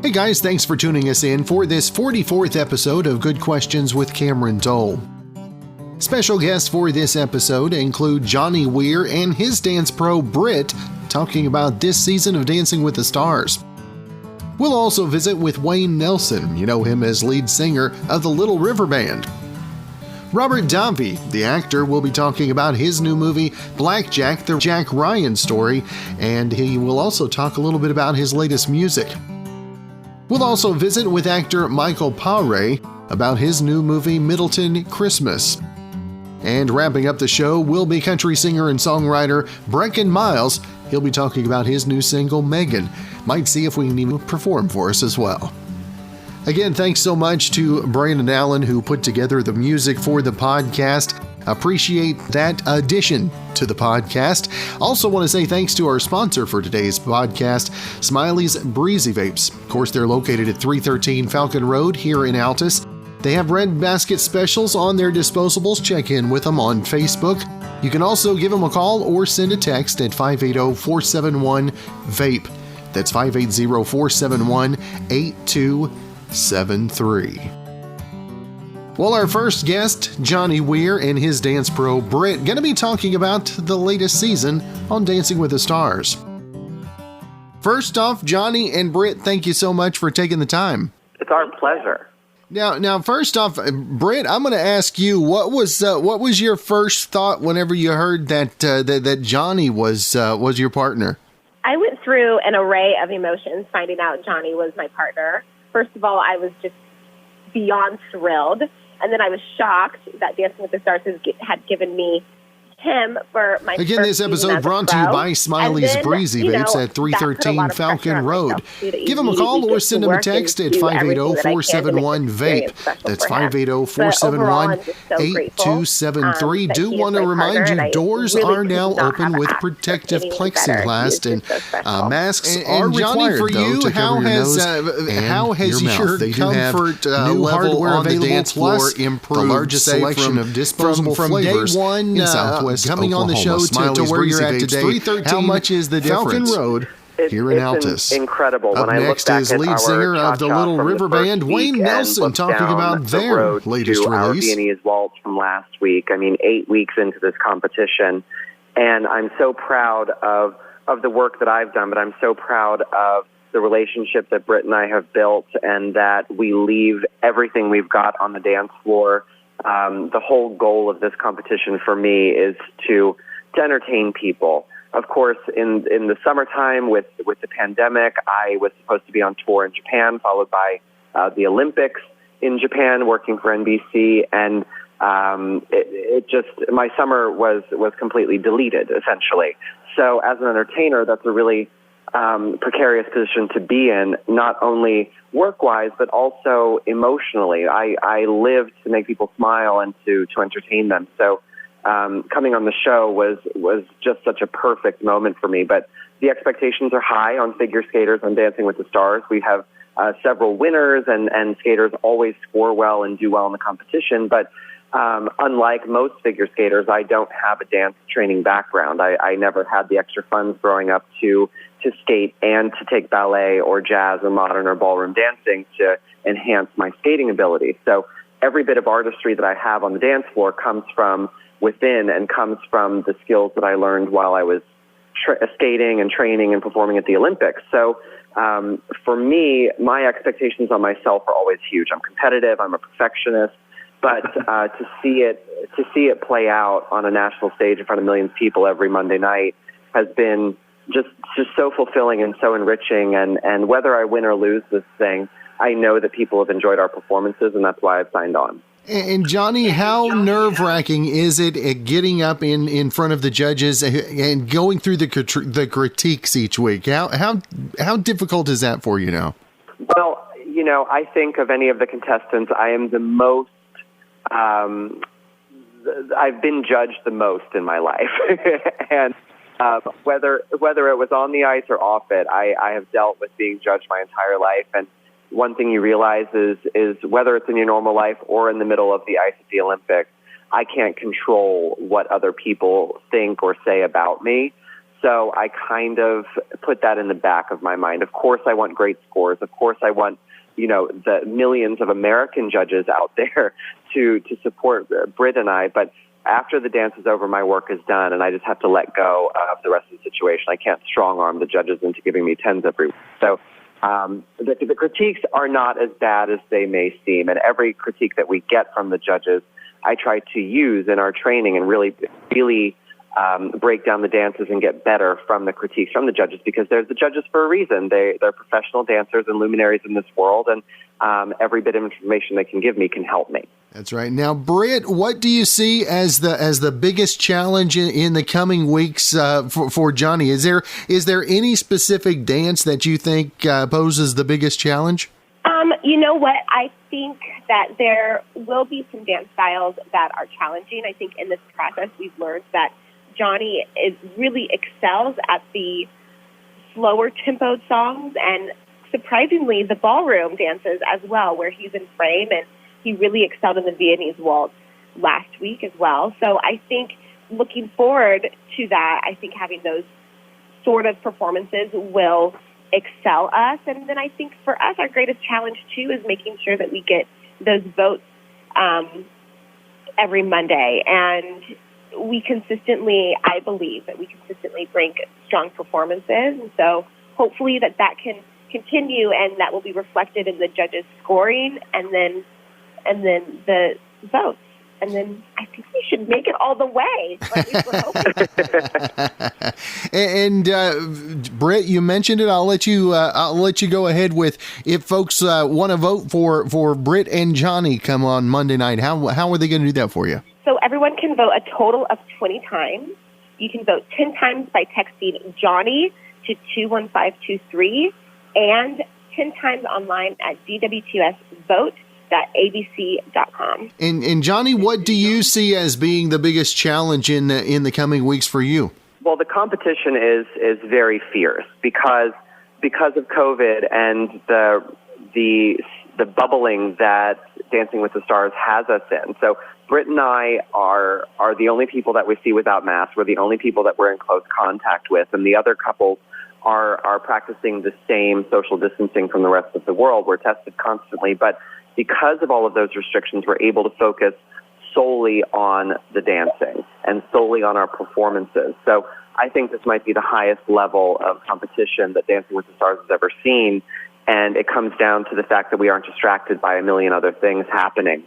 Hey guys, thanks for tuning us in for this 44th episode of Good Questions with Cameron Toll. Special guests for this episode include Johnny Weir and his dance pro Britt, talking about this season of Dancing with the Stars. We'll also visit with Wayne Nelson, you know him as lead singer of the Little River Band. Robert Davi, the actor, will be talking about his new movie, Blackjack, the Jack Ryan story, and he will also talk a little bit about his latest music. We'll also visit with actor Michael Pare about his new movie, Middleton Christmas. And wrapping up the show will be country singer and songwriter Brecken Miles. He'll be talking about his new single, Meghan. Might see if we can even perform for us as well. Again, thanks so much to Brandon Allen, who put together the music for the podcast. Appreciate that addition to the podcast. Also want to say thanks to our sponsor for today's podcast, Smiley's Breezy Vapes. Of course, they're located at 313 Falcon Road here in Altus. They have red basket specials on their disposables. Check in with them on Facebook. You can also give them a call or send a text at 580-471-VAPE. That's 580-471-8273. Well, our first guest, Johnny Weir and his dance pro, Britt, going to be talking about the latest season on Dancing with the Stars. First off, Johnny and Britt, thank you so much for taking the time. It's our pleasure. Now, first off, Britt, I'm going to ask you, what was your first thought whenever you heard that Johnny was your partner? I went through an array of emotions finding out Johnny was my partner. First of all, I was just beyond thrilled. And then I was shocked that Dancing with the Stars had given me him for my Again, this episode brought to you by Smiley's Breezy Vapes at 313 Falcon Road. Give them a call or send them a text at 580-471-VAPE. That's 580-471-8273. Do want to remind you, doors are now open with protective plexiglass, and masks are required, for you, to cover your nose how has your comfort level on the dance floor improved? The largest selection of disposable flavors in Southwest coming Oklahoma. On the show to where you're at today. How much is the difference? Falcon Road here in Altus. Incredible. Up next is lead singer of the Little River Band, Wayne Nelson, talking about their latest release. Our Viennese Waltz from last week. 8 weeks into this competition, and I'm so proud of the work that I've done, but I'm so proud of the relationship that Britt and I have built, and that we leave everything we've got on the dance floor. The whole goal of this competition for me is to entertain people. Of course, in the summertime with the pandemic, I was supposed to be on tour in Japan, followed by the Olympics in Japan, working for NBC, and my summer was completely deleted, essentially. So as an entertainer, that's a really precarious position to be in, not only work-wise, but also emotionally. I live to make people smile and to entertain them. So coming on the show was just such a perfect moment for me. But the expectations are high on figure skaters on Dancing with the Stars. We have several winners, and skaters always score well and do well in the competition. But unlike most figure skaters, I don't have a dance training background. I never had the extra funds growing up to skate and to take ballet or jazz or modern or ballroom dancing to enhance my skating ability. So every bit of artistry that I have on the dance floor comes from within and comes from the skills that I learned while I was skating and training and performing at the Olympics. So for me, my expectations on myself are always huge. I'm competitive. I'm a perfectionist. But to see it play out on a national stage in front of millions of people every Monday night has been just so fulfilling and so enriching. And whether I win or lose this thing, I know that people have enjoyed our performances, and that's why I've signed on. And Johnny, how nerve-wracking is it getting up in front of the judges and going through the critiques each week? How difficult is that for you now? Well, I think of any of the contestants, I am the most I've been judged the most in my life. And whether it was on the ice or off it, I have dealt with being judged my entire life. And one thing you realize is whether it's in your normal life or in the middle of the ice at the Olympics, I can't control what other people think or say about me. So I kind of put that in the back of my mind. Of course, I want great scores. Of course, I want, the millions of American judges out there to support Britt and I. But after the dance is over, my work is done, and I just have to let go of the rest of the situation. I can't strong-arm the judges into giving me 10s every week. So the critiques are not as bad as they may seem, and every critique that we get from the judges, I try to use in our training and really break down the dances and get better from the critiques from the judges, because they're the judges for a reason. They're professional dancers and luminaries in this world, and every bit of information they can give me can help me. That's right. Now, Britt, what do you see as the biggest challenge in the coming weeks for Johnny? Is there any specific dance that you think poses the biggest challenge? You know what? I think that there will be some dance styles that are challenging. I think in this process we've learned that Johnny really excels at the slower tempoed songs and surprisingly the ballroom dances as well, where he's in frame, and he really excelled in the Viennese waltz last week as well. So I think looking forward to that, I think having those sort of performances will excel us. And then I think for us, our greatest challenge too is making sure that we get those votes every Monday. And I believe that we consistently bring strong performances. And so hopefully that can continue, and that will be reflected in the judges' scoring and then the votes. And then I think we should make it all the way. We're hoping. And Britt, you mentioned it. I'll let you go ahead with, if folks want to vote for Britt and Johnny come on Monday night. How are they going to do that for you? So everyone can vote a total of 20 times. You can vote 10 times by texting Johnny to 21523 and 10 times online at DWTS vote.abc.com. And Johnny, what do you see as being the biggest challenge in the coming weeks for you? Well, the competition is very fierce because of COVID and the bubbling that Dancing with the Stars has us in. So Britt and I are the only people that we see without masks. We're the only people that we're in close contact with, and the other couples are practicing the same social distancing from the rest of the world. We're tested constantly, but because of all of those restrictions, we're able to focus solely on the dancing and solely on our performances. So I think this might be the highest level of competition that Dancing with the Stars has ever seen, and it comes down to the fact that we aren't distracted by a million other things happening.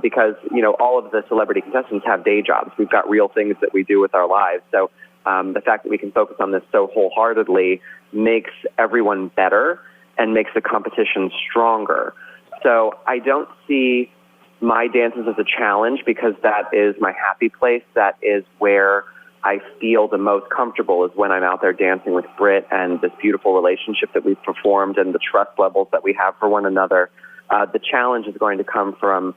Because, all of the celebrity contestants have day jobs. We've got real things that we do with our lives. So the fact that we can focus on this so wholeheartedly makes everyone better and makes the competition stronger. So I don't see my dances as a challenge, because that is my happy place. That is where I feel the most comfortable, is when I'm out there dancing with Britt, and this beautiful relationship that we've performed and the trust levels that we have for one another. The challenge is going to come from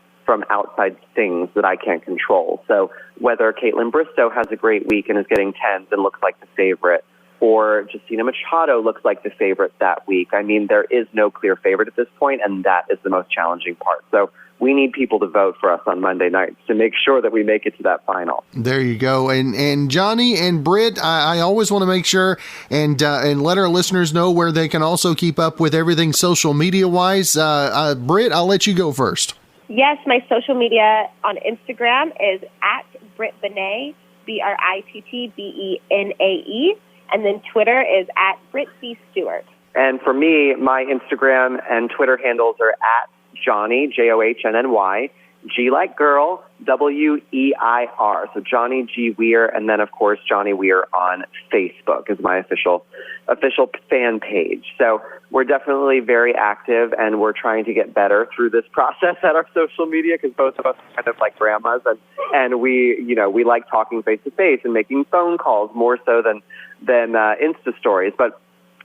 outside things that I can't control. So whether Caitlin Bristow has a great week and is getting 10s and looks like the favorite, or Justina Machado looks like the favorite that week. I mean, there is no clear favorite at this point, and that is the most challenging part. So we need people to vote for us on Monday nights to make sure that we make it to that final. There you go. And Johnny and Britt, I always want to make sure and let our listeners know where they can also keep up with everything social media-wise. Britt, I'll let you go first. Yes, my social media on Instagram is at Britt Benae, BrittBenae, and then Twitter is at Britt Stewart. And for me, my Instagram and Twitter handles are at Johnny, Johnnny, G like girl, Weir. So Johnny G. Weir, and then, of course, Johnny Weir on Facebook is my official fan page. So we're definitely very active, and we're trying to get better through this process at our social media, because both of us are kind of like grandmas, and we like talking face-to-face and making phone calls more so than Insta stories. But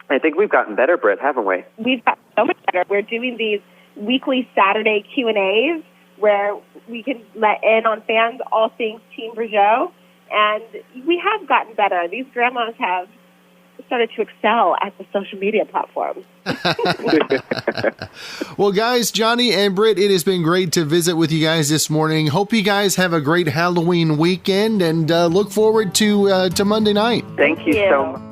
I think we've gotten better, Britt, haven't we? We've gotten so much better. We're doing these weekly Saturday Q&As where we can let in on fans all things Team Brigeau, and we have gotten better. These grandmas have started to excel at the social media platforms. Well, guys, Johnny and Britt, it has been great to visit with you guys this morning. Hope you guys have a great Halloween weekend, and look forward to Monday night. Thank you so much.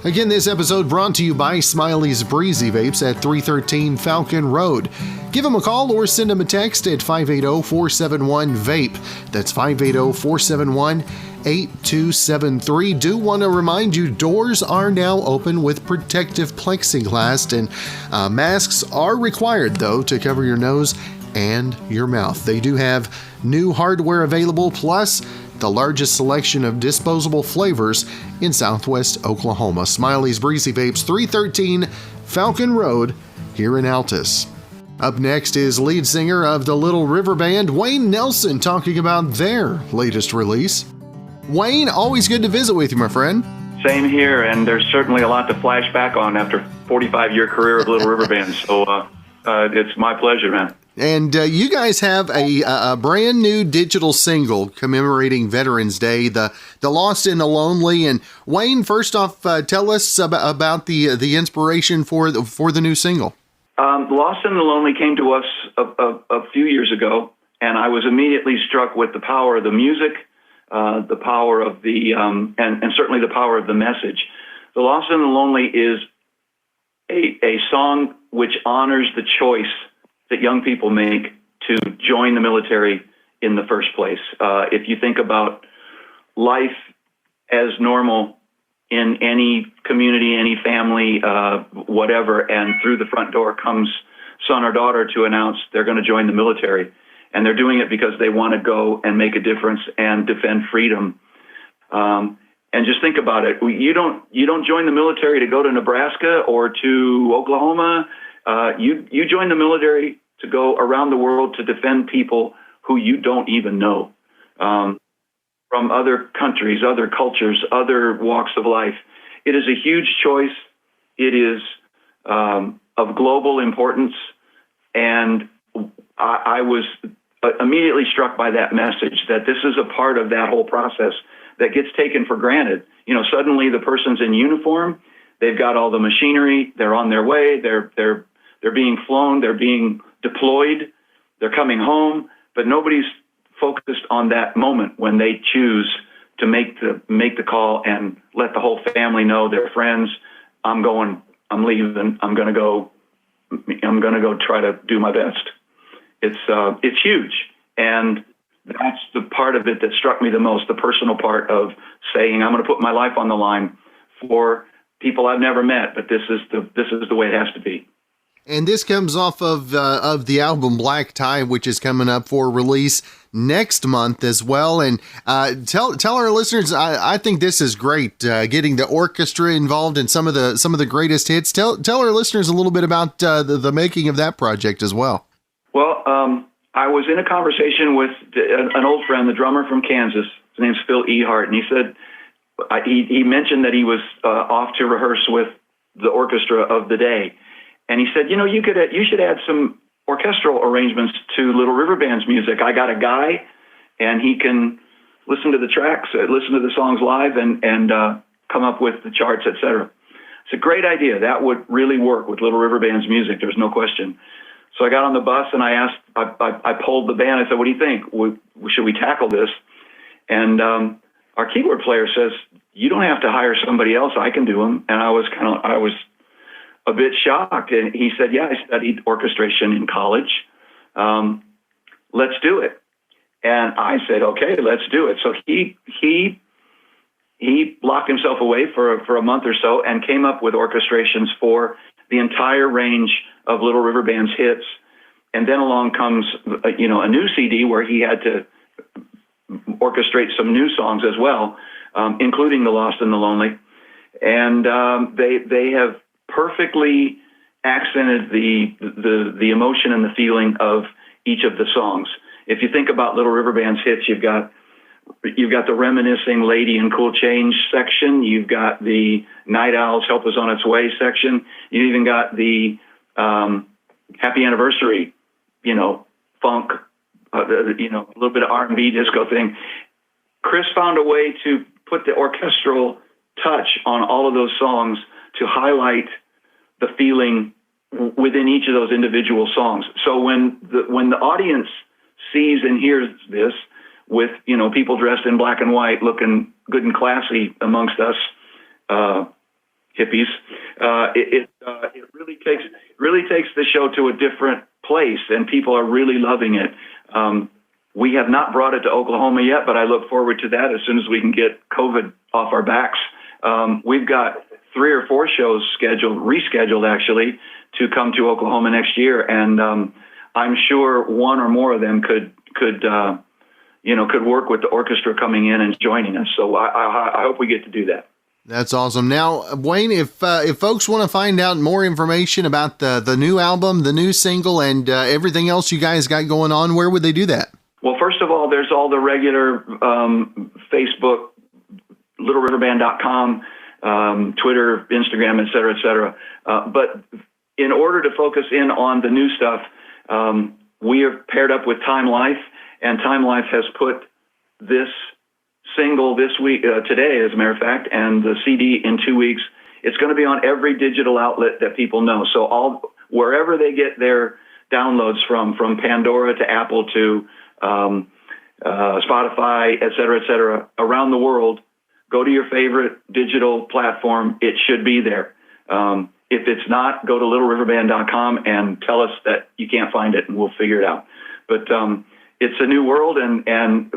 Again, this episode brought to you by Smiley's Breezy Vapes at 313 Falcon Road. Give them a call or send them a text at 580-471-VAPE. That's 580-471-8273. Do want to remind you, doors are now open with protective plexiglass, and masks are required, though, to cover your nose and your mouth. They do have new hardware available, plus the largest selection of disposable flavors in Southwest Oklahoma. Smiley's Breezy Vapes, 313 Falcon Road, here in Altus. Up next is lead singer of the Little River Band, Wayne Nelson, talking about their latest release. Wayne, always good to visit with you, my friend. Same here, and there's certainly a lot to flash back on after a 45-year career of Little River Band, so it's my pleasure, man. And you guys have a brand new digital single commemorating Veterans Day, the Lost and the Lonely. And Wayne, first off, tell us about the inspiration for the new single. Lost and the Lonely came to us a few years ago, and I was immediately struck with the power of the music, the power of the and certainly the power of the message. The Lost and the Lonely is a song which honors the choice that young people make to join the military in the first place. If you think about life as normal in any community, any family, whatever, and through the front door comes son or daughter to announce they're going to join the military, and they're doing it because they want to go and make a difference and defend freedom. And just think about it. You don't join the military to go to Nebraska or to Oklahoma. You join the military to go around the world to defend people who you don't even know, from other countries, other cultures, other walks of life. It is a huge choice. It is of global importance, and I was immediately struck by that message, that this is a part of that whole process that gets taken for granted. You know, suddenly the person's in uniform, they've got all the machinery, they're on their way, they're being flown, they're being deployed, they're coming home, but nobody's focused on that moment when they choose to make the call and let the whole family know, their friends, I'm leaving, I'm gonna go try to do my best. It's huge, and that's the part of it that struck me the most, the personal part of saying, I'm going to put my life on the line for people I've never met, but this is the way it has to be. And this comes off of the album Black Tie, which is coming up for release next month as well. And tell our listeners, I think this is great, getting the orchestra involved in some of the greatest hits. Tell our listeners a little bit about the making of that project as well. Well, I was in a conversation with an old friend, the drummer from Kansas. His name's Phil Ehart, and he said he mentioned that he was off to rehearse with the orchestra of the day, and he said, you should add some orchestral arrangements to Little River Band's music. I got a guy, and he can listen to the tracks, listen to the songs live, and come up with the charts, etc. It's a great idea. That would really work with Little River Band's music. There's no question. So I got on the bus and I polled the band. I said, what do you think? Should we tackle this? And our keyboard player says, you don't have to hire somebody else. I can do them. And I was a bit shocked. And he said, yeah, I studied orchestration in college. Let's do it. And I said, okay, let's do it. So he locked himself away for a month or so and came up with orchestrations for the entire range of Little River Band's hits. And then along comes, a new CD where he had to orchestrate some new songs as well, including The Lost and the Lonely. And they have perfectly accented the emotion and the feeling of each of the songs. If you think about Little River Band's hits, you've got the reminiscing Lady in Cool Change section. You've got the Night Owls Help Us on Its Way section. You even got the Happy Anniversary, funk, a little bit of R&B disco thing. Chris found a way to put the orchestral touch on all of those songs to highlight the feeling within each of those individual songs. So when the audience sees and hears this with, people dressed in black and white, looking good and classy amongst us hippies, it really takes the show to a different place, and people are really loving it. We have not brought it to Oklahoma yet, but I look forward to that as soon as we can get COVID off our backs. We've got 3 or 4 shows rescheduled actually, to come to Oklahoma next year, and I'm sure one or more of them could work with the orchestra coming in and joining us. So I hope we get to do that. That's awesome. Now, Wayne, if folks want to find out more information about the new album, the new single, and everything else you guys got going on, where would they do that? Well, first of all, there's all the regular Facebook, littleriverband.com, Twitter, Instagram, et cetera, but in order to focus in on the new stuff, we are paired up with Time Life, and Time Life has put this single this week, today, as a matter of fact, and the CD in 2 weeks. It's going to be on every digital outlet that people know. So wherever they get their downloads from Pandora to Apple to Spotify, et cetera, around the world, go to your favorite digital platform. It should be there. If it's not, go to littleriverband.com and tell us that you can't find it, and we'll figure it out. But it's a new world, and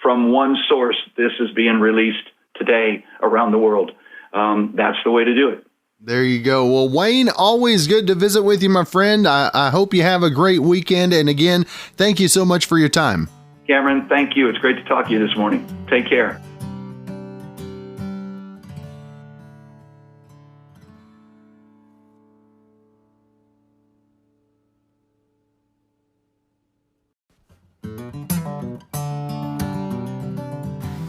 from one source, this is being released today around the world. That's the way to do it. There you go. Well, Wayne, always good to visit with you, my friend. I hope you have a great weekend. And again, thank you so much for your time. Cameron, thank you. It's great to talk to you this morning. Take care.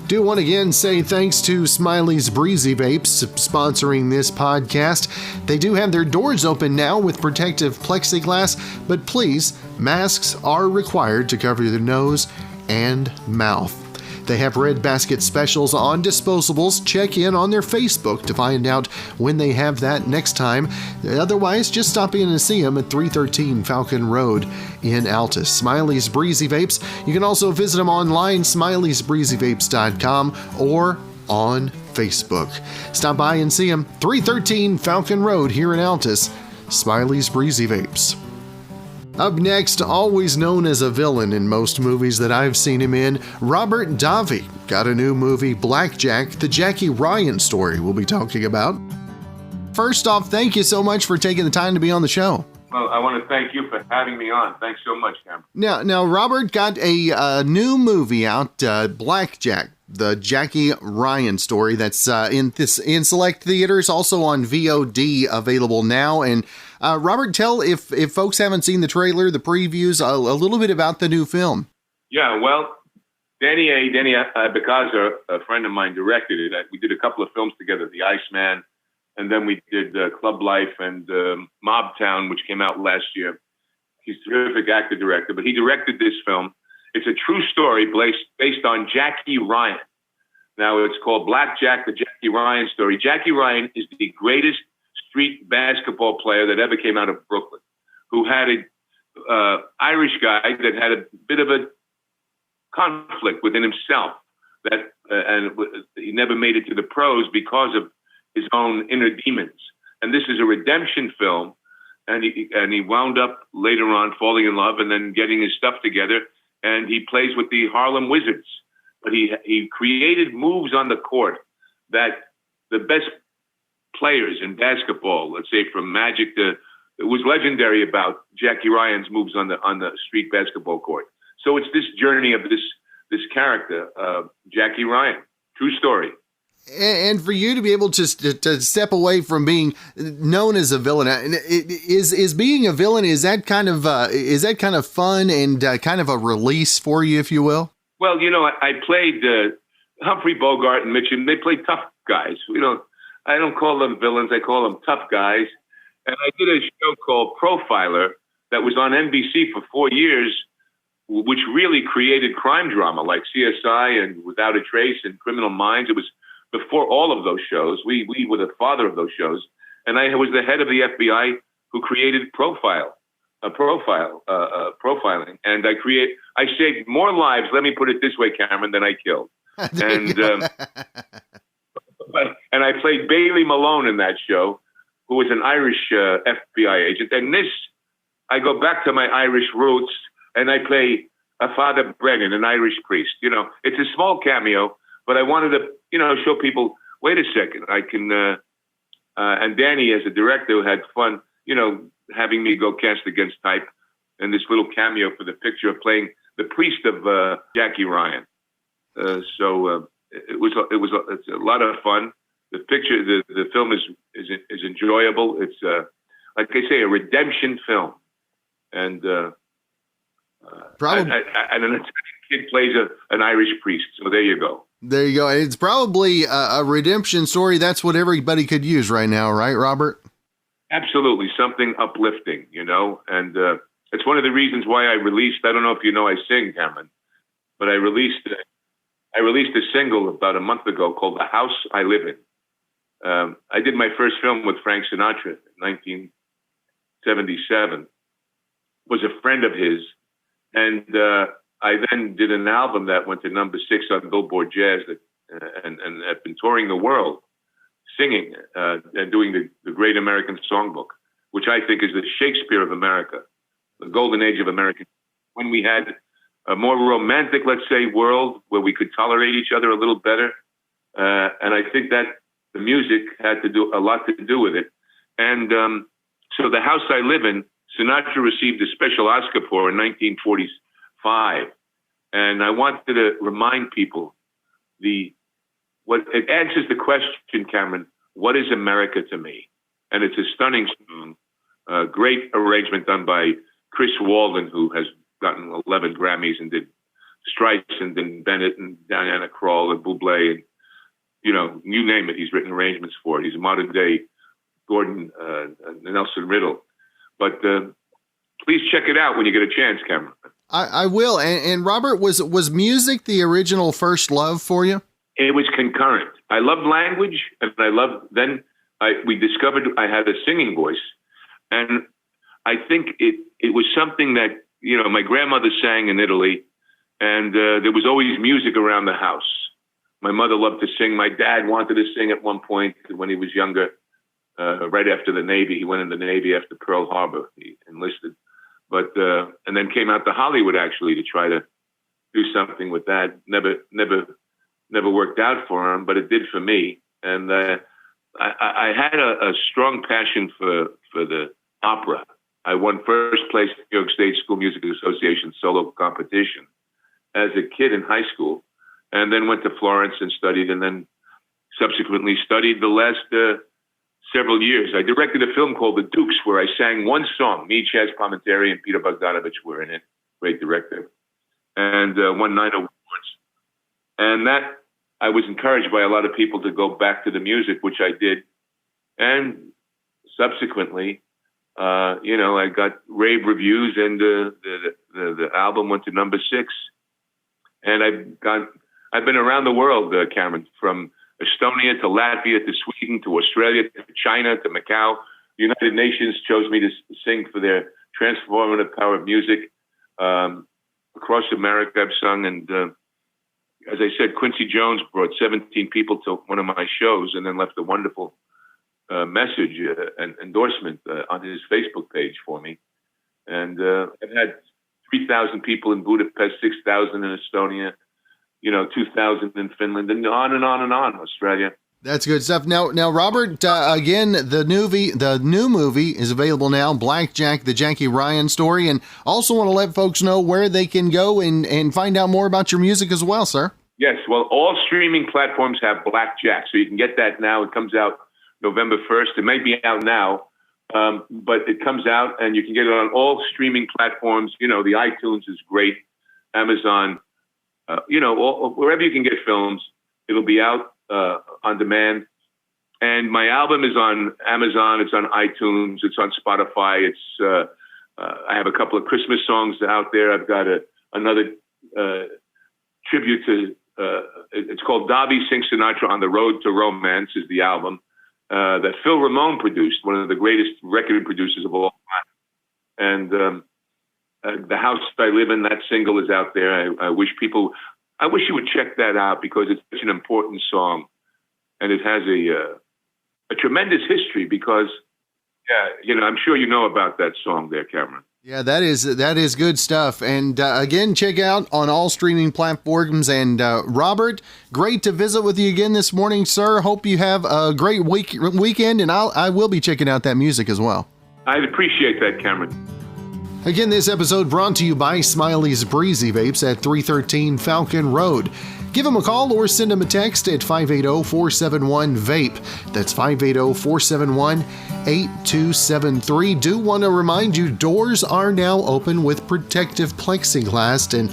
Do want to again say thanks to Smiley's Breezy Vapes sponsoring this podcast. They do have their doors open now with protective plexiglass, but please, masks are required to cover your nose and mouth. They have red basket specials on disposables. Check in on their Facebook to find out when they have that next time. Otherwise, just stop in and see them at 313 Falcon Road in Altus. Smiley's Breezy Vapes. You can also visit them online, smileysbreezyvapes.com, or on Facebook. Stop by and see them, 313 Falcon Road here in Altus. Smiley's Breezy Vapes. Up next, always known as a villain in most movies that I've seen him in, Robert Davi got a new movie, Blackjack, the Jackie Ryan story we'll be talking about. First off, thank you so much for taking the time to be on the show. Well, I want to thank you for having me on. Thanks so much, Cameron. Now, Robert got a new movie out, Blackjack, the Jackie Ryan story, that's in select theaters, also on VOD, available now. And Robert, tell if folks haven't seen the trailer, the previews, a little bit about the new film. Yeah, well, Danny Becazza, a friend of mine, directed it. We did a couple of films together, The Iceman, and then we did Club Life and Mob Town, which came out last year. He's a terrific actor-director, but he directed this film. It's a true story based on Jackie Ryan. Now, it's called Blackjack, the Jackie Ryan story. Jackie Ryan is the greatest street basketball player that ever came out of Brooklyn, who had a Irish guy that had a bit of a conflict within himself, and he never made it to the pros because of his own inner demons. And this is a redemption film, and he wound up later on falling in love and then getting his stuff together, and he plays with the Harlem Wizards. But he created moves on the court that the best players in basketball, let's say from Magic to, it was legendary about Jackie Ryan's moves on the street basketball court. So it's this journey of this character, Jackie Ryan, true story. And for you to be able to step away from being known as a villain, is being a villain, is that kind of fun and kind of a release for you, if you will? Well, I played Humphrey Bogart and Mitchum. They played tough guys. I don't call them villains. I call them tough guys. And I did a show called Profiler that was on NBC for 4 years, which really created crime drama like CSI and Without a Trace and Criminal Minds. It was before all of those shows. We were the father of those shows. And I was the head of the FBI who created profiling. And I saved more lives, let me put it this way, Cameron, than I killed. And and I played Bailey Malone in that show, who was an Irish FBI agent. And I go back to my Irish roots, and I play Father Brecken, an Irish priest. You know, it's a small cameo, but I wanted to, show people, wait a second, I can, and Danny, as a director, had fun, having me go cast against type and this little cameo for the picture of playing the priest of Jackie Ryan. It's a lot of fun. The picture, the film is enjoyable. It's like I say, a redemption film, and probably, and an Italian kid plays an Irish priest. So there you go. There you go. It's probably a redemption story. That's what everybody could use right now, right, Robert? Absolutely, something uplifting, and it's one of the reasons why I released. I don't know if you know I sing, Cameron, but I released a single about a month ago called "The House I Live In." I did my first film with Frank Sinatra in 1977. Was a friend of his, and I then did an album that went to number 6 on Billboard Jazz, and have been touring the world, singing and doing the Great American Songbook, which I think is the Shakespeare of America, the golden age of American, when we had a more romantic, let's say, world where we could tolerate each other a little better. And I think that the music had to do a lot to do with it. And so The House I Live In, Sinatra received a special Oscar for in 1945. And I wanted to remind people what it answers the question, Cameron, what is America to me? And it's a stunning song, a great arrangement done by Chris Walden, who has gotten 11 Grammys and did Streisand and Bennett and Diana Krall and Bublé and, you name it, he's written arrangements for it. He's a modern day Gordon Nelson Riddle. But please check it out when you get a chance, Cameron. I will. And Robert, was music the original first love for you? It was concurrent. I loved language, and we discovered I had a singing voice. And I think it was something that, my grandmother sang in Italy, and there was always music around the house. My mother loved to sing. My dad wanted to sing at one point when he was younger, right after the Navy. He went in the Navy after Pearl Harbor. He enlisted. But and then came out to Hollywood, actually, to try to do something with that. Never worked out for him, but it did for me. And I had a strong passion for the opera. I won first place in New York State School Music Association solo competition as a kid in high school, and then went to Florence and studied, and then subsequently studied the last several years. I directed a film called The Dukes, where I sang one song. Me, Chaz Palminteri, and Peter Bogdanovich were in it. Great director. And won 9 awards. And that, I was encouraged by a lot of people to go back to the music, which I did. And subsequently, I got rave reviews, and the album went to number 6. And I've been around the world, Cameron, from Estonia to Latvia to Sweden to Australia to China to Macau. The United Nations chose me to sing for their transformative power of music. Across America, I've sung, and as I said, Quincy Jones brought 17 people to one of my shows, and then left a wonderful message and endorsement on his Facebook page for me. And I've had 3,000 people in Budapest, 6,000 in Estonia, 2,000 in Finland, and on and on and on, Australia. That's good stuff. Now, Robert, again, the new movie is available now, Blackjack, the Jackie Ryan story, and also want to let folks know where they can go and find out more about your music as well, sir. Yes, well, all streaming platforms have Blackjack, so you can get that now. It comes out November 1st. It might be out now, but it comes out, and you can get it on all streaming platforms. The iTunes is great, Amazon, wherever you can get films, it'll be out on demand. And my album is on Amazon, it's on iTunes, it's on Spotify. I have a couple of Christmas songs out there. I've got another tribute to it's called Davi Sings Sinatra on the Road to Romance is the album that Phil Ramone produced, one of the greatest record producers of all time. And The House I Live In, that single is out there. I wish you would check that out because it's such an important song. And it has a tremendous history because, I'm sure you know about that song there, Cameron. Yeah, that is good stuff. And again, check out on all streaming platforms. And Robert, great to visit with you again this morning, sir. Hope you have a great weekend, and I will be checking out that music as well. I'd appreciate that, Cameron. Again, this episode brought to you by Smiley's Breezy Vapes at 313 Falcon Road. Give them a call or send them a text at 580-471-VAPE. That's 580-471-8273. Do want to remind you, doors are now open with protective plexiglass, and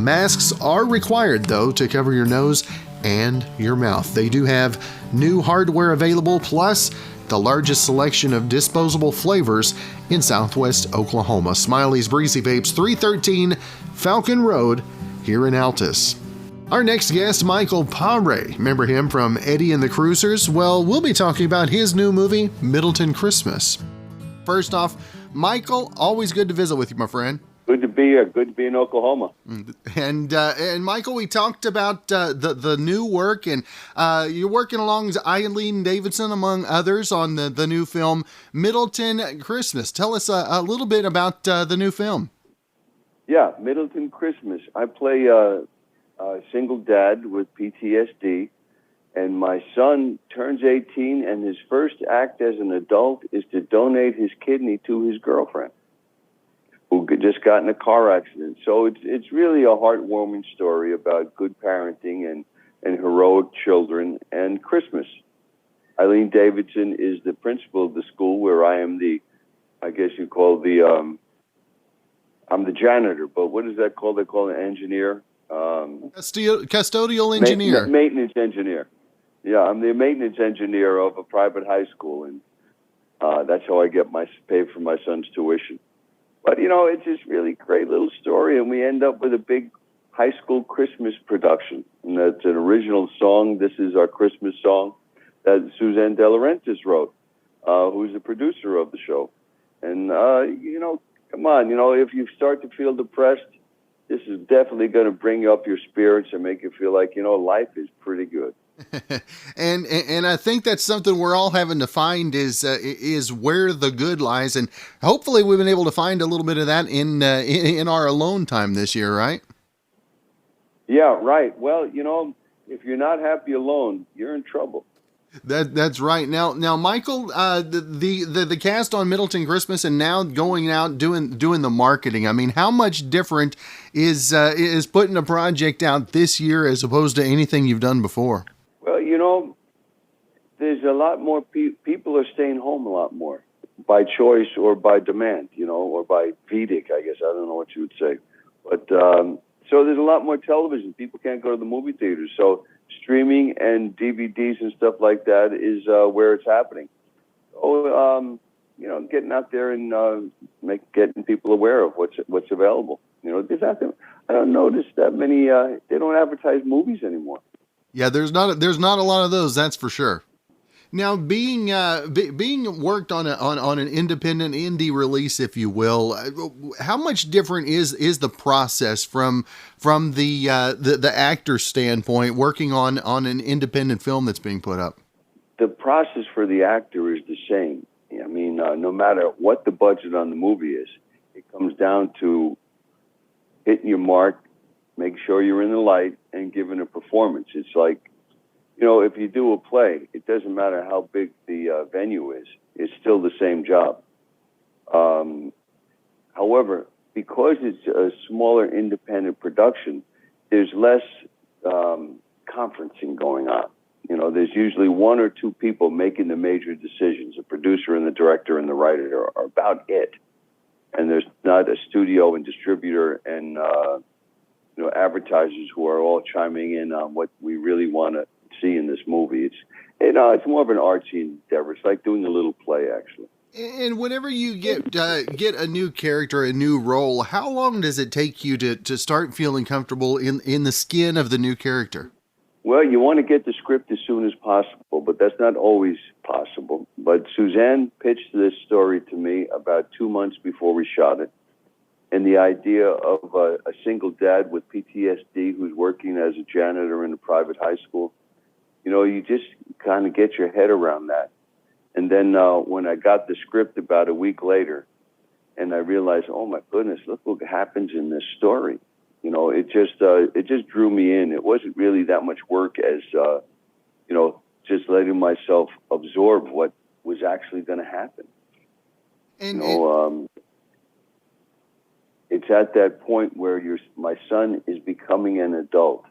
masks are required, though, to cover your nose and your mouth. They do have new hardware available, plus the largest selection of disposable flavors in Southwest Oklahoma. Smiley's Breezy Vapes, 313 Falcon Road, here in Altus. Our next guest, Michael Pare. Remember him from Eddie and the Cruisers? Well, we'll be talking about his new movie, Middleton Christmas. First off, Michael, always good to visit with you, my friend. Good to be here. Good to be in Oklahoma. And Michael, we talked about the new work, and you're working along with Eileen Davidson, among others, on the new film Middleton Christmas. Tell us a little bit about the new film. Yeah, Middleton Christmas. I play a single dad with PTSD, and my son turns 18, and his first act as an adult is to donate his kidney to his girlfriend, who just got in a car accident. So it's really a heartwarming story about good parenting and heroic children and Christmas. Eileen Davidson is the principal of the school where I am I'm the janitor, but what is that called? They call it an engineer. Custodial engineer. Maintenance engineer. Yeah, I'm the maintenance engineer of a private high school, and that's how I get pay for my son's tuition. But, it's just really great little story, and we end up with a big high school Christmas production. And that's an original song. This is our Christmas song that Suzanne De Laurentiis wrote, who's the producer of the show. And, come on, if you start to feel depressed, this is definitely going to bring up your spirits and make you feel like, life is pretty good. and I think that's something we're all having to find is where the good lies, and hopefully we've been able to find a little bit of that in our alone time this year, right? Yeah, right. Well, if you're not happy alone, you're in trouble. That's right. Now, Michael, the cast on Middleton Christmas and now going out doing the marketing. I mean, how much different is putting a project out this year as opposed to anything you've done before? Well, there's a lot more people are staying home a lot more by choice or by demand, or by edict, I guess. I don't know what you would say. But so there's a lot more television. People can't go to the movie theaters. So streaming and DVDs and stuff like that is where it's happening. So, getting out there and getting people aware of what's available. I don't notice that many. They don't advertise movies anymore. Yeah, there's not a lot of those, that's for sure. Now, being worked on an independent indie release, if you will, how much different is the process from the actor's standpoint, working on an independent film that's being put up? The process for the actor is the same. I mean, no matter what the budget on the movie is, it comes down to hitting your mark, make sure you're in the light, and giving a performance. It's like, if you do a play, it doesn't matter how big the venue is. It's still the same job. However, because it's a smaller independent production, there's less conferencing going on. There's usually one or two people making the major decisions. The producer and the director and the writer are about it. And there's not a studio and distributor and advertisers who are all chiming in on what we really want to see in this movie. It's more of an artsy endeavor. It's like doing a little play, actually. And whenever you get a new character, a new role, how long does it take you to start feeling comfortable in the skin of the new character? Well, you want to get the script as soon as possible, but that's not always possible. But Suzanne pitched this story to me about 2 months before we shot it. And the idea of a single dad with PTSD who's working as a janitor in a private high school, you just kind of get your head around that. And then when I got the script about a week later, and I realized, oh my goodness, look what happens in this story. It just drew me in. It wasn't really that much work as, just letting myself absorb what was actually going to happen. It's at that point where my son is becoming an adult.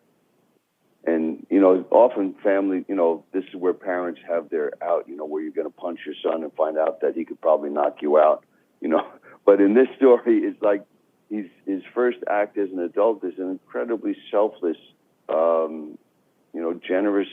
And, often family, this is where parents have their out, where you're going to punch your son and find out that he could probably knock you out, But in this story, it's like his first act as an adult is an incredibly selfless, generous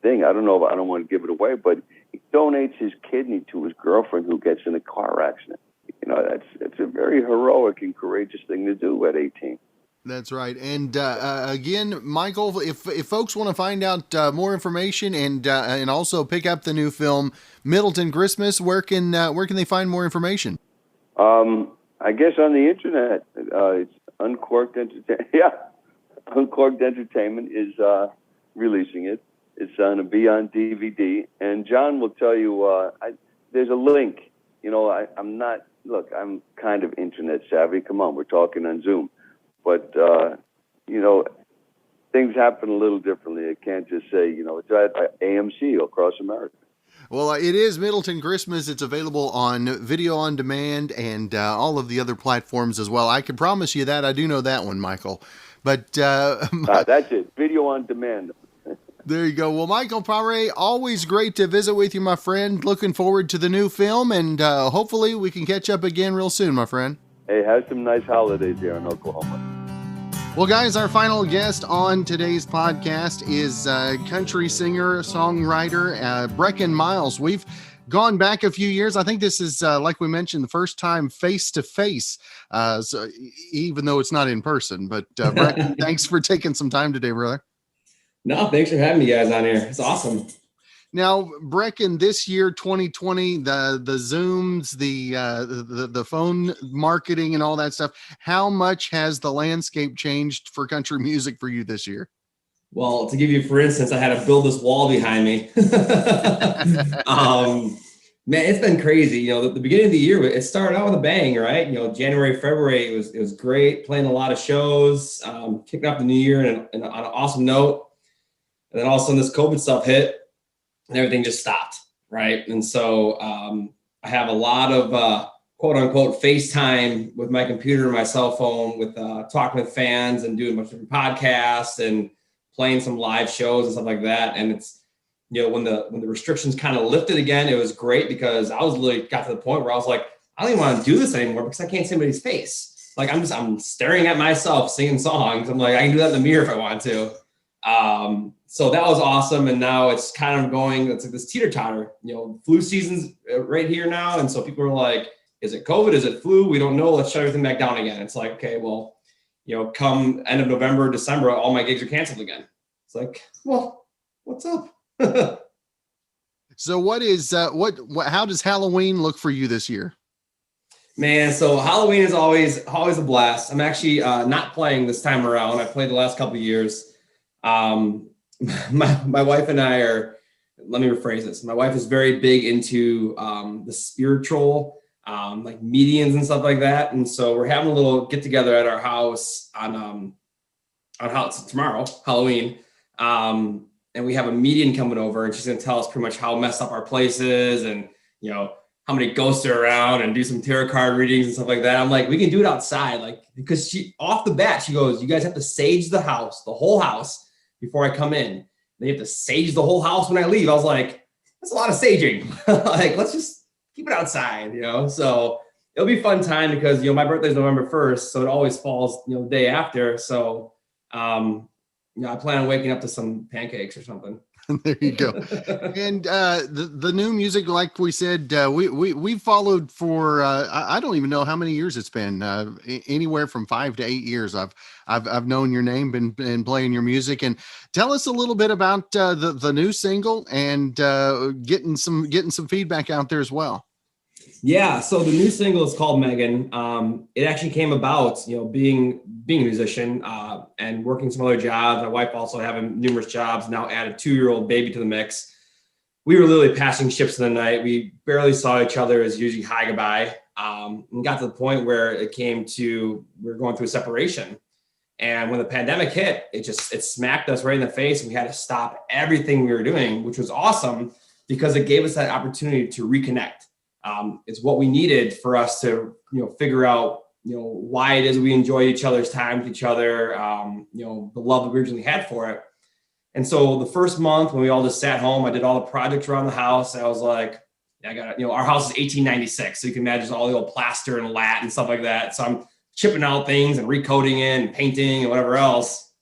thing. I don't know if I don't want to give it away, but he donates his kidney to his girlfriend who gets in a car accident. That's a very heroic and courageous thing to do at 18. That's right. And again, Michael, if folks want to find out more information and also pick up the new film Middleton Christmas, where can they find more information? I guess on the internet, it's Uncorked Entertainment. Yeah, Uncorked Entertainment is releasing it. It's going to be on DVD, and John will tell you. There's a link. I'm not. Look, I'm kind of internet savvy. Come on, we're talking on Zoom. But, things happen a little differently. I can't just say, it's at AMC across America. Well, it is Middleton Christmas. It's available on video on demand and all of the other platforms as well. I can promise you that. I do know that one, Michael. But that's it. Video on demand. There you go. Well, Michael Pare, always great to visit with you, my friend. Looking forward to the new film, and hopefully we can catch up again real soon, my friend. Hey, have some nice holidays here in Oklahoma. Well, guys, our final guest on today's podcast is country singer, songwriter, Brecken Miles. We've gone back a few years. I think this is, like we mentioned, the first time face-to-face, so even though it's not in person. But Brecken, thanks for taking some time today, brother. No, thanks for having me guys on here. It's awesome. Now, Brecken, this year, 2020, the Zooms, the phone marketing and all that stuff, how much has the landscape changed for country music for you this year? Well, to give you, for instance, I had to build this wall behind me. Man, it's been crazy. The beginning of the year, it started out with a bang, right? January, February, it was great, playing a lot of shows, kicking off the new year on an awesome note. And then all of a sudden this COVID stuff hit and everything just stopped, right? And so I have a lot of quote unquote FaceTime with my computer and my cell phone with talking with fans and doing a bunch of podcasts and playing some live shows and stuff like that. And it's, when the restrictions kind of lifted again, it was great because I was really got to the point where I was like, I don't even want to do this anymore because I can't see anybody's face. Like I'm staring at myself singing songs. I'm like, I can do that in the mirror if I want to. So that was awesome. And now it's kind of going, it's like this teeter-totter, flu season's right here now. And so people are like, is it COVID? Is it flu? We don't know. Let's shut everything back down again. It's like, okay, well, come end of November, December, all my gigs are canceled again. It's like, well, what's up? So what is, how does Halloween look for you this year? Man, so Halloween is always a blast. I'm actually not playing this time around. I played the last couple of years. My wife and I are, let me rephrase this. My wife is very big into the spiritual, like mediums and stuff like that. And so we're having a little get together at our house on tomorrow, Halloween. And we have a medium coming over and she's going to tell us pretty much how messed up our place is and, how many ghosts are around and do some tarot card readings and stuff like that. I'm like, we can do it outside. Like, because she, off the bat, she goes, you guys have to sage the house, the whole house before I come in. Then you have to sage the whole house when I leave. I was like, that's a lot of saging. Like, let's just keep it outside, So it'll be a fun time because, my birthday is November 1st. So it always falls, the day after. So, I plan on waking up to some pancakes or something. There you go. And the new music, like we said, we followed for I don't even know how many years it's been. Anywhere from 5 to 8 years. I've known your name, been playing your music. And tell us a little bit about the new single and getting some feedback out there as well. Yeah, so the new single is called Meghan. It actually came about, being a musician and working some other jobs. My wife also having numerous jobs, now added 2-year-old baby to the mix. We were literally passing ships in the night. We barely saw each other as usually hi, goodbye. And got to the point where it came to, we were going through a separation. And when the pandemic hit, it smacked us right in the face. And we had to stop everything we were doing, which was awesome because it gave us that opportunity to reconnect. It's what we needed for us to, figure out, why it is we enjoy each other's time with each other, the love that we originally had for it. And so the first month when we all just sat home, I did all the projects around the house. I was like, I got it. Our house is 1896. So you can imagine all the old plaster and lat and stuff like that. So I'm chipping out things and recoating it and painting and whatever else.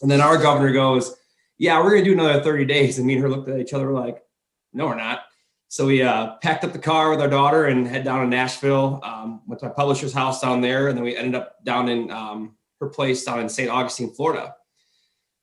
And then our governor goes, yeah, we're going to do another 30 days. And me and her looked at each other like, no, we're not. So we packed up the car with our daughter and head down to Nashville, went to my publisher's house down there. And then we ended up down in her place down in St. Augustine, Florida.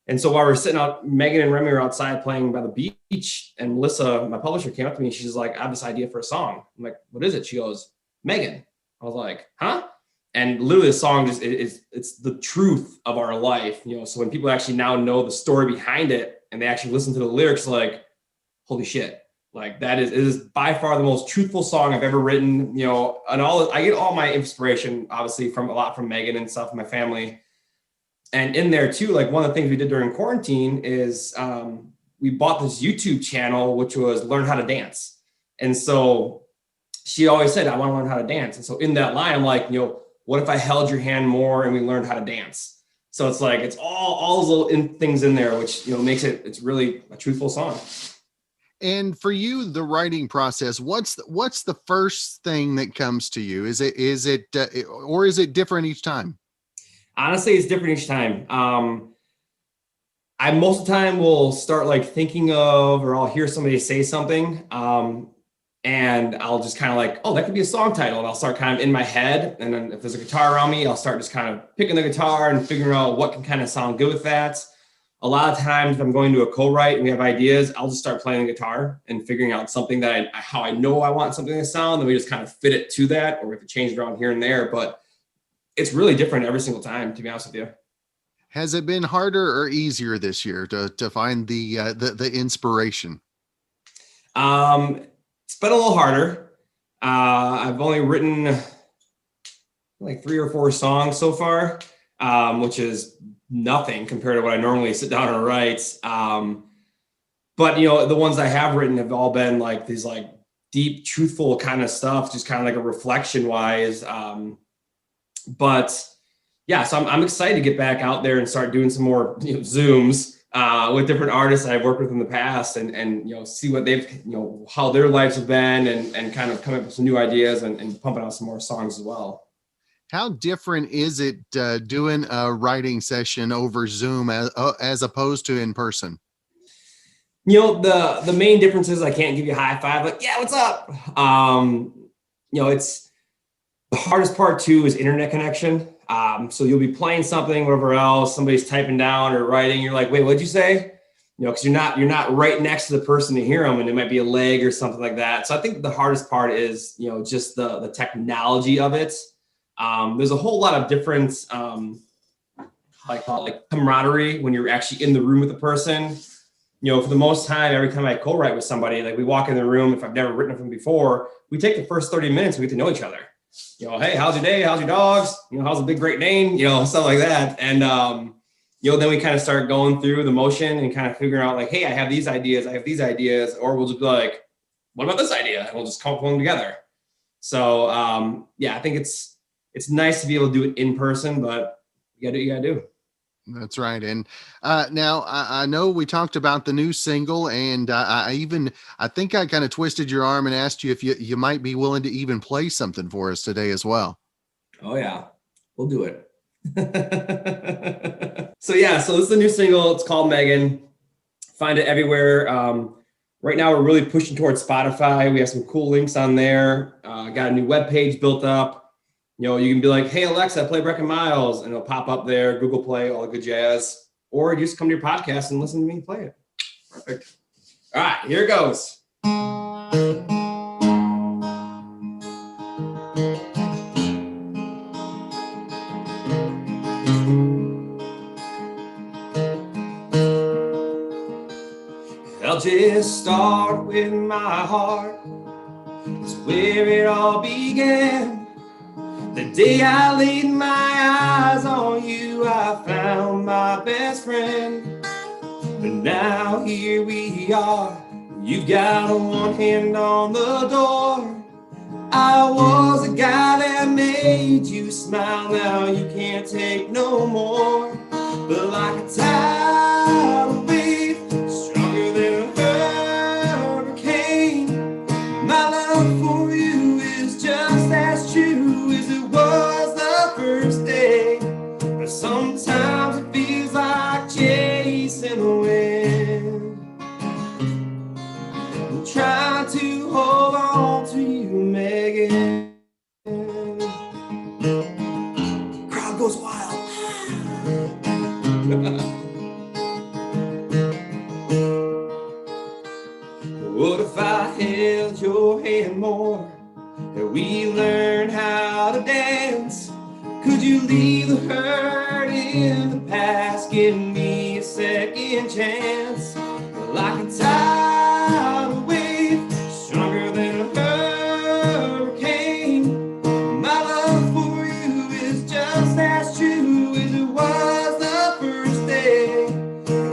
And so while we were sitting out, Meghan and Remy were outside playing by the beach. And Melissa, my publisher, came up to me and she's like, I have this idea for a song. I'm like, what is it? She goes, Meghan. I was like, huh? And literally the song it's the truth of our life. So when people actually now know the story behind it and they actually listen to the lyrics, like, holy shit. Like it is by far the most truthful song I've ever written, and I get all my inspiration, obviously, from Meghan and stuff, my family. And in there too, like one of the things we did during quarantine is we bought this YouTube channel, which was Learn How to Dance. And so she always said, I want to learn how to dance. And so in that line, I'm like, what if I held your hand more and we learned how to dance? So it's like, it's all those little things in there, which, makes it's really a truthful song. And for you, the writing process, what's the first thing that comes to you? Is it or is it different each time? Honestly, it's different each time. I most of the time will start like thinking of, or I'll hear somebody say something, and I'll just kind of like, oh, that could be a song title. And I'll start kind of in my head. And then if there's a guitar around me, I'll start just kind of picking the guitar and figuring out what can kind of sound good with that. A lot of times if I'm going to a co-write and we have ideas, I'll just start playing the guitar and figuring out something that how I know I want something to sound. And we just kind of fit it to that, or we have to change it around here and there. But it's really different every single time, to be honest with you. Has it been harder or easier this year to find the inspiration? It's been a little harder. I've only written like 3 or 4 songs so far, which is nothing compared to what I normally sit down and write. But the ones I have written have all been like these like deep, truthful kind of stuff, just kind of like a reflection wise. But yeah, so I'm excited to get back out there and start doing some more Zooms with different artists I've worked with in the past and see what they've, how their lives have been and kind of come up with some new ideas and pumping out some more songs as well. How different is it doing a writing session over Zoom as opposed to in person? The main difference is I can't give you a high five, like, yeah, what's up? It's the hardest part too is internet connection. So you'll be playing something, whatever else, somebody's typing down or writing. You're like, wait, what'd you say? Because you're not right next to the person to hear them, and it might be a lag or something like that. So I think the hardest part is, just the technology of it. There's a whole lot of different, like camaraderie when you're actually in the room with the person. For the most time, every time I co-write with somebody, like we walk in the room, if I've never written from before, we take the first 30 minutes and we get to know each other. Hey, how's your day? How's your dogs? How's the big great Dane? Stuff like that. And, then we kind of start going through the motion and kind of figuring out like, hey, I have these ideas. Or we'll just be like, what about this idea? And we'll just come up with them together. So, I think it's nice to be able to do it in person, but you gotta do what you gotta do. That's right. And now I know we talked about the new single, and I think I kind of twisted your arm and asked you if you might be willing to even play something for us today as well. Oh yeah, we'll do it. So this is the new single. It's called Meghan. Find it everywhere. Right now, we're really pushing towards Spotify. We have some cool links on there. Got a new webpage built up. You know, you can be like, hey, Alexa, play Brecken Miles, and it'll pop up there, Google Play, all the good jazz. Or just come to your podcast and listen to me play it. Perfect. All right, here it goes. I'll just start with my heart. It's where it all began. The day I laid my eyes on you, I found my best friend. But now here we are. You've got one hand on the door. I was a guy that made you smile. Now you can't take no more. But like a tidal wave, stronger than a hurricane, my love for you is just as true as it was the first day. But sometimes it feels like chasing the wind. I'm trying to hold on to you, Meghan. Crowd goes wild. What if I held your hand more and we learned how to dance? Could you leave the hurt in the past, give me a second chance? Like a tidal wave, stronger than a hurricane, my love for you is just as true as it was the first day.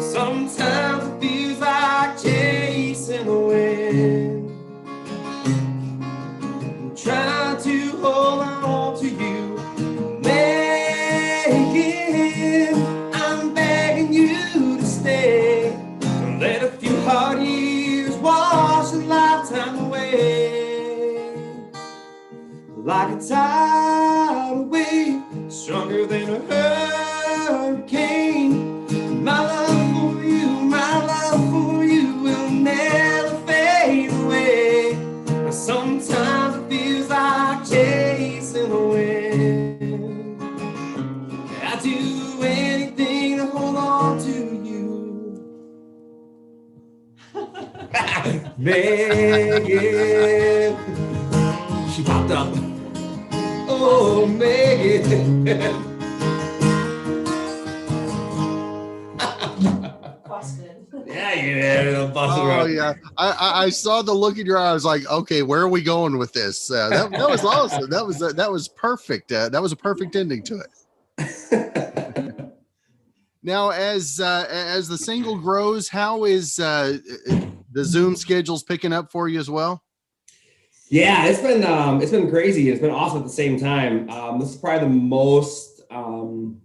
Sometimes it feels like chasing the wind. I'm trying to hold on to you, Meghan. I'm begging you to stay. Don't let a few hard years wash a lifetime away. Like a tidal wave, stronger than a hurricane, my love for you will never fade away. But sometimes it feels like chasing the wind. I'd do anything to hold on to you, Meghan. She popped up. Oh, Meghan. Yeah, you did. Oh yeah, I saw the look in your eye. I was like, okay, where are we going with this? That was awesome. That was perfect. That was a perfect ending to it. Now, as the single grows, how is the Zoom schedules picking up for you as well? Yeah, it's been crazy. It's been awesome at the same time. This is probably the most how do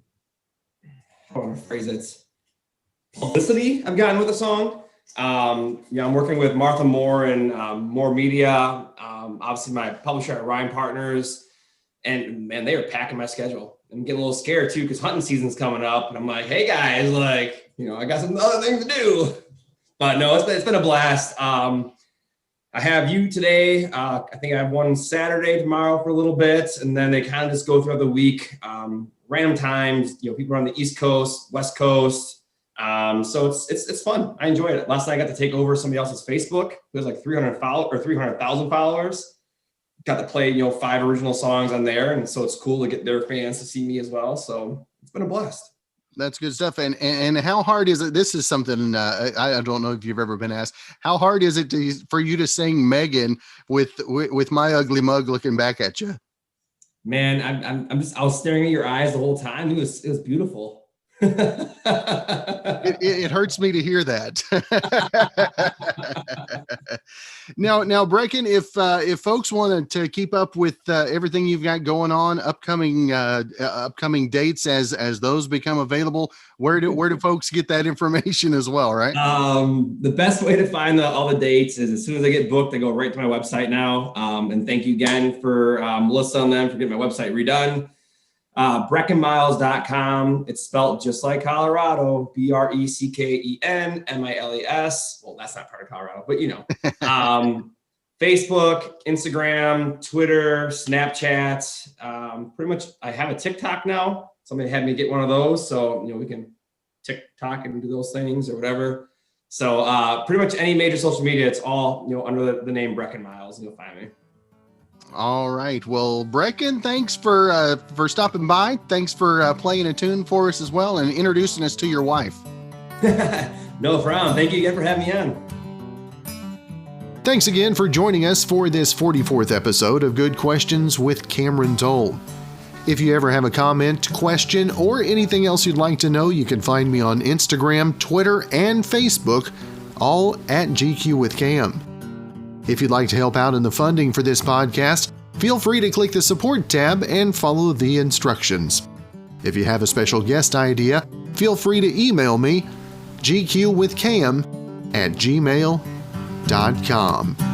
I want to phrase it? Publicity I've gotten with the song. I'm working with Martha Moore and More Media. Obviously, my publisher at Rhyme Partners, and man, they are packing my schedule. I'm getting a little scared too because hunting season's coming up, and I'm like, hey guys, like, I got some other things to do. But no, it's been a blast. I have you today. I think I have one Saturday tomorrow for a little bit, and then they kind of just go throughout the week, random times. People are on the East Coast, West Coast. So it's fun. I enjoyed it. Last night I got to take over somebody else's Facebook. There's like 300,000 followers. Got to play 5 original songs on there, and so it's cool to get their fans to see me as well. So it's been a blast. That's good stuff. And how hard is it? This is something I don't know if you've ever been asked. How hard is it for you to sing Meghan with My Ugly Mug looking back at you? Man, I was staring at your eyes the whole time. It was beautiful. It hurts me to hear that. Now, Brecken, if folks wanted to keep up with everything you've got going on, upcoming dates as those become available, where do folks get that information as well? Right. The best way to find all the dates is as soon as I get booked, I go right to my website now. And thank you again for Melissa and them for getting my website redone. BreckenMiles.com. It's spelled just like Colorado, BreckenMiles. Well, that's not part of Colorado, but you know. Facebook, Instagram, Twitter, Snapchat. Pretty much, I have a TikTok now. Somebody had me get one of those, so you know we can TikTok and do those things or whatever. So pretty much any major social media, it's all under the name Brecken Miles, and you'll find me. All right. Well, Brecken, thanks for stopping by. Thanks for playing a tune for us as well and introducing us to your wife. No problem. Thank you again for having me on. Thanks again for joining us for this 44th episode of Good Questions with Cameron Dole. If you ever have a comment, question, or anything else you'd like to know, you can find me on Instagram, Twitter, and Facebook, all at GQ with Cam. If you'd like to help out in the funding for this podcast, feel free to click the support tab and follow the instructions. If you have a special guest idea, feel free to email me, gqwithcam@gmail.com.